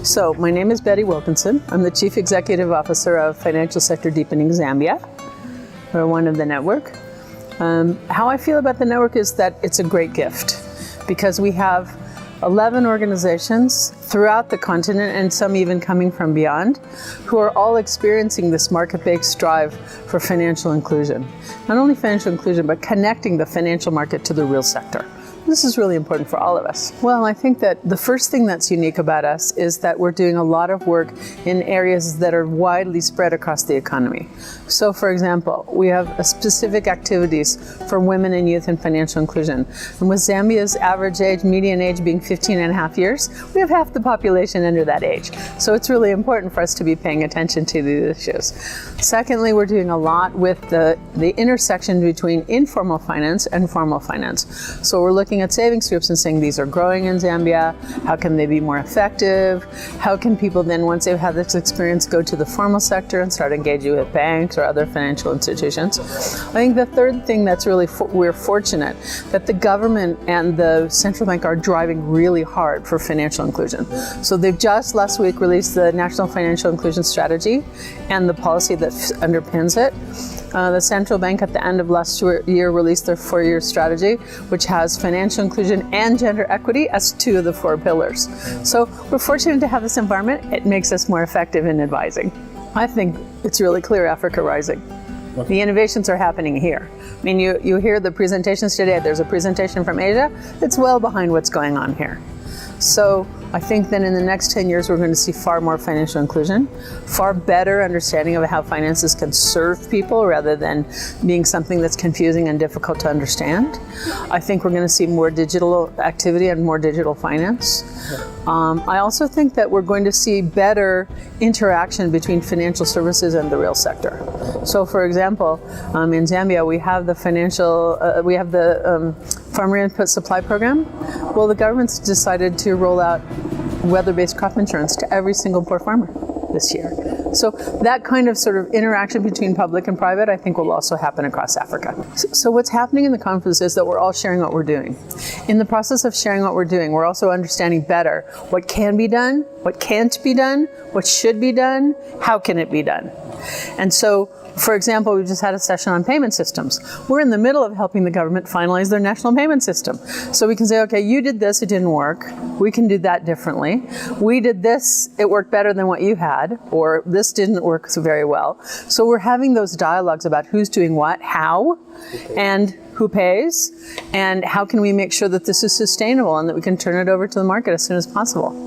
So my name is Betty Wilkinson. I'm the Chief Executive Officer of Financial Sector Deepening Zambia. We're one of the network. How I feel about the network is that it's a great gift because we have 11 organizations throughout the continent, and some even coming from beyond, who are all experiencing this market-based drive for financial inclusion. Not only financial inclusion, but connecting the financial market to the real sector. This is really important for all of us. Well, I think that the first thing that's unique about us is that we're doing a lot of work in areas that are widely spread across the economy. So, for example, we have specific activities for women and youth and financial inclusion. And with Zambia's average age, median age being 15 and a half years, we have half the population under that age. So it's really important for us to be paying attention to these issues. Secondly, we're doing a lot with the intersection between informal finance and formal finance. So we're looking at savings groups and saying these are growing in Zambia. How can they be more effective? How can people then, once they've had this experience, go to the formal sector and start engaging with banks or other financial institutions? I think the third thing that's really, we're fortunate that the government and the central bank are driving really hard for financial inclusion. So they've just last week released the National Financial Inclusion Strategy and the policy that underpins it. The central bank at the end of last year released their 4-year strategy, which has financial inclusion and gender equity as 2 of the 4 pillars. So we're fortunate to have this environment. It makes us more effective in advising. I think it's really clear Africa rising. The innovations are happening here. I mean, you hear the presentations today. There's a presentation from Asia. It's well behind what's going on here. So I think that in the next 10 years, we're going to see far more financial inclusion, far better understanding of how finances can serve people rather than being something that's confusing and difficult to understand. I think we're going to see more digital activity and more digital finance. I also think that we're going to see better interaction between financial services and the real sector. So, for example, in Zambia, we have the Farmer Input Supply Program. Well, the government's decided to roll out weather-based crop insurance to every single poor farmer this year. So that kind of sort of interaction between public and private, I think, will also happen across Africa. So what's happening in the conference is that we're all sharing what we're doing. In the process of sharing what we're doing, we're also understanding better what can be done, what can't be done, what should be done, how can it be done. And so, for example, we just had a session on payment systems. We're in the middle of helping the government finalize their national payment system. So we can say, okay, you did this, it didn't work. We can do that differently. We did this, it worked better than what you had, or this didn't work so very well. So we're having those dialogues about who's doing what, how, and who pays, and how can we make sure that this is sustainable and that we can turn it over to the market as soon as possible.